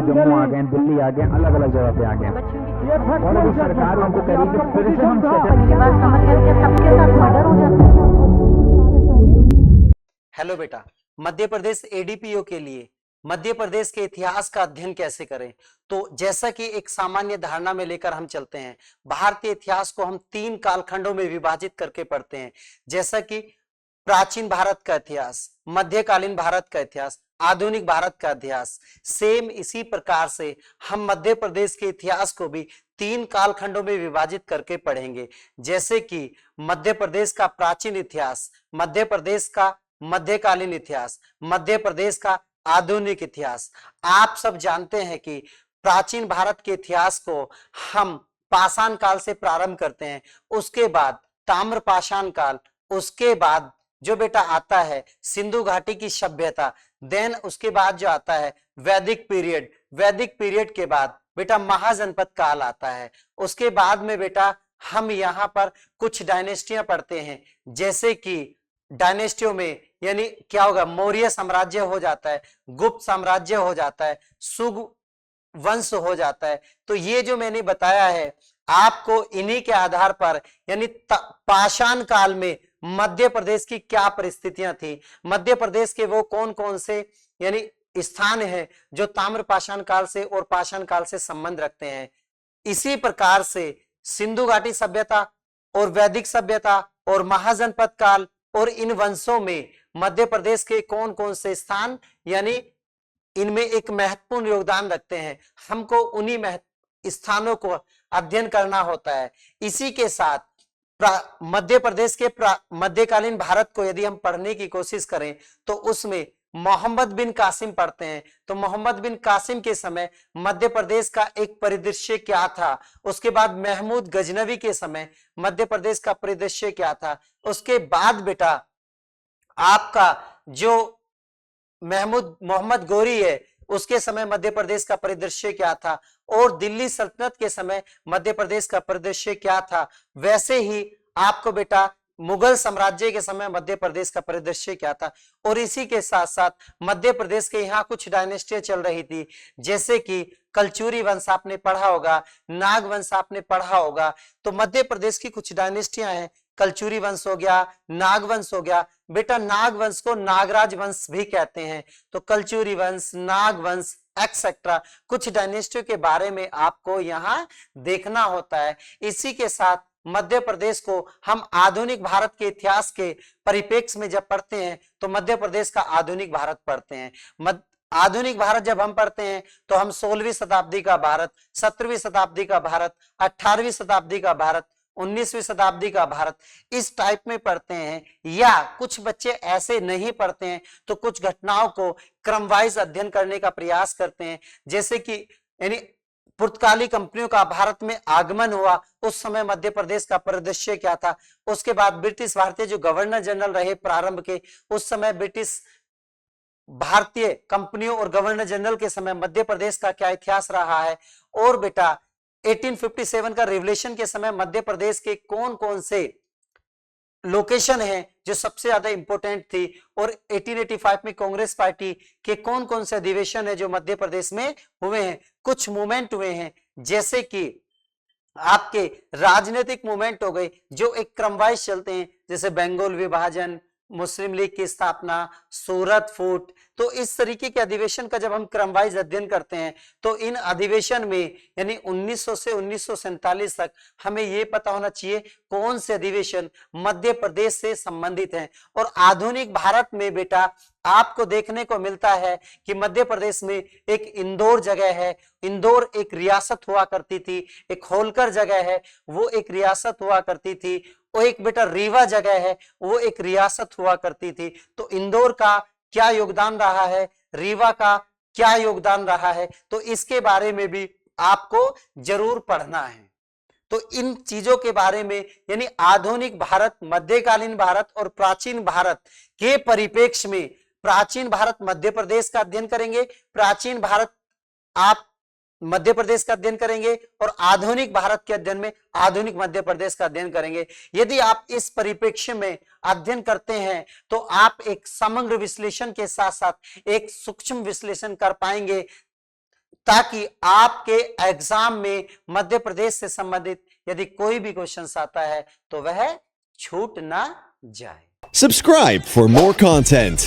जम्मू आ गए, दिल्ली आ गए, अलग अलग जगह पे आ गए और अभी सरकार हमको कह रही है कि फिर से हम मेरी बात समझ गए क्या? सबके साथ मर्डर हो जाता है। हेलो बेटा, मध्य प्रदेश एडीपीओ के लिए मध्य प्रदेश के इतिहास का अध्ययन कैसे करें। तो जैसा कि एक सामान्य धारणा में लेकर हम चलते हैं, भारतीय इतिहास को हम 3 कालखंडों में विभाजित करके पढ़ते हैं, जैसा कि प्राचीन भारत का इतिहास, मध्यकालीन भारत का इतिहास, आधुनिक भारत का इतिहास। सेम इसी प्रकार से हम मध्य प्रदेश के इतिहास को भी 3 कालखंडों में विभाजित करके पढ़ेंगे, जैसे कि मध्य प्रदेश का प्राचीन इतिहास, मध्य प्रदेश का मध्यकालीन इतिहास, मध्य प्रदेश का आधुनिक इतिहास। आप सब जानते हैं कि प्राचीन भारत के इतिहास को हम पाषाण काल से प्रारंभ करते हैं, उसके बाद ताम्र पाषाण काल, उसके बाद जो बेटा आता है सिंधु घाटी की सभ्यता, देन उसके बाद जो आता है वैदिक पीरियड, वैदिक पीरियड के बाद बेटा महाजनपद काल आता है। उसके बाद में बेटा हम यहाँ पर कुछ डायनेस्टियां पढ़ते हैं, जैसे कि डायनेस्टियों में यानी क्या होगा, मौर्य साम्राज्य हो जाता है, गुप्त साम्राज्य हो जाता है, सुग वंश हो जाता है। तो ये जो मैंने बताया है आपको इन्हीं के आधार पर यानी पाषाण काल में मध्य प्रदेश की क्या परिस्थितियां थी, मध्य प्रदेश के वो कौन कौन से यानी स्थान है जो ताम्र पाषाण काल से और पाषाण काल से संबंध रखते हैं। इसी प्रकार से सिंधु घाटी सभ्यता और वैदिक सभ्यता और महाजनपद काल और इन वंशों में मध्य प्रदेश के कौन कौन से स्थान यानी इनमें एक महत्वपूर्ण योगदान रखते हैं, हमको उन्हीं स्थानों को अध्ययन करना होता है। इसी के साथ मध्य प्रदेश के मध्यकालीन भारत को यदि हम पढ़ने की कोशिश करें तो उसमें मोहम्मद बिन कासिम पढ़ते हैं। तो मोहम्मद बिन कासिम के समय मध्य प्रदेश का एक परिदृश्य क्या था, उसके बाद महमूद गजनवी के समय मध्य प्रदेश का परिदृश्य क्या था, उसके बाद बेटा आपका जो मोहम्मद गोरी है उसके समय मध्य प्रदेश का परिदृश्य क्या था, और दिल्ली सल्तनत के समय मध्य प्रदेश का परिदृश्य क्या था। वैसे ही आपको बेटा मुगल साम्राज्य के समय मध्य प्रदेश का परिदृश्य क्या था। और इसी के साथ साथ मध्य प्रदेश के यहाँ कुछ डायनेस्टियां चल रही थी, जैसे कि कलचुरी वंश आपने पढ़ा होगा, नाग वंश आपने पढ़ा होगा। तो मध्य प्रदेश की कुछ डायनेस्टियां हैं, कलचुरी वंश हो गया, नाग वंश हो गया। बेटा नाग वंश को नागराज वंश भी कहते हैं। तो कलचुरी वंश, नाग वंश एक्सेट्रा कुछ डायनेस्टियों के बारे में आपको यहाँ देखना होता है। इसी के साथ मध्य प्रदेश को हम आधुनिक भारत के इतिहास के परिप्रेक्ष्य में जब पढ़ते हैं तो मध्य प्रदेश का आधुनिक भारत पढ़ते हैं। आधुनिक भारत जब हम पढ़ते हैं तो हम 16वीं शताब्दी का भारत, 17वीं शताब्दी का भारत, 18वीं शताब्दी का भारत, 19वीं शताब्दी का भारत इस टाइप में पढ़ते हैं। या कुछ बच्चे ऐसे नहीं पढ़ते हैं तो कुछ घटनाओं को क्रमवाइज अध्ययन करने का प्रयास करते हैं, जैसे कि यानी पुर्तगाली कंपनियों का भारत में आगमन हुआ, उस समय मध्य प्रदेश का परिदृश्य क्या था। उसके बाद ब्रिटिश भारतीय जो गवर्नर जनरल रहे प्रारंभ के, उस समय ब्रिटिश भारतीय कंपनियों और गवर्नर जनरल के समय मध्य प्रदेश का क्या इतिहास रहा है। और बेटा 1857 का रिवोल्यूशन के समय मध्य प्रदेश के कौन कौन से लोकेशन है जो सबसे ज्यादा इंपॉर्टेंट थी, और 1885 में कांग्रेस पार्टी के कौन कौन से अधिवेशन है जो मध्य प्रदेश में हुए हैं। कुछ मूवमेंट हुए हैं, जैसे कि आपके राजनीतिक मूवमेंट हो गए जो एक क्रमवाइज चलते हैं, जैसे बंगाल विभाजन, मुस्लिम लीग की स्थापना, सूरत फूट। तो इस तरीके के अधिवेशन का जब हम क्रमवाइज अध्ययन करते हैं तो इन अधिवेशन में यानी 1900 से 1947 तक हमें यह पता होना चाहिए कौन से अधिवेशन मध्य प्रदेश से संबंधित हैं। और आधुनिक भारत में बेटा आपको देखने को मिलता है कि मध्य प्रदेश में एक इंदौर जगह है, इंदौर एक रियासत हुआ करती थी। एक होलकर जगह है, वो एक रियासत हुआ करती थी। वो एक बेटा रीवा जगह है, वो एक रियासत हुआ करती थी। तो इंदौर का क्या योगदान रहा है, रीवा का क्या योगदान रहा है, तो इसके बारे में भी आपको जरूर पढ़ना है। तो इन चीजों के बारे में यानी आधुनिक भारत, मध्यकालीन भारत और प्राचीन भारत के परिप्रेक्ष्य में प्राचीन भारत मध्य प्रदेश का अध्ययन करेंगे, प्राचीन भारत आप मध्य प्रदेश का अध्ययन करेंगे, और आधुनिक भारत के अध्ययन में आधुनिक मध्य प्रदेश का अध्ययन करेंगे। यदि आप इस परिप्रेक्ष्य में अध्ययन करते हैं तो आप एक समग्र विश्लेषण के साथ साथ एक सूक्ष्म विश्लेषण कर पाएंगे ताकि आपके एग्जाम में मध्य प्रदेश से संबंधित यदि कोई भी क्वेश्चन आता है तो वह छूट ना जाए। Subscribe for more content.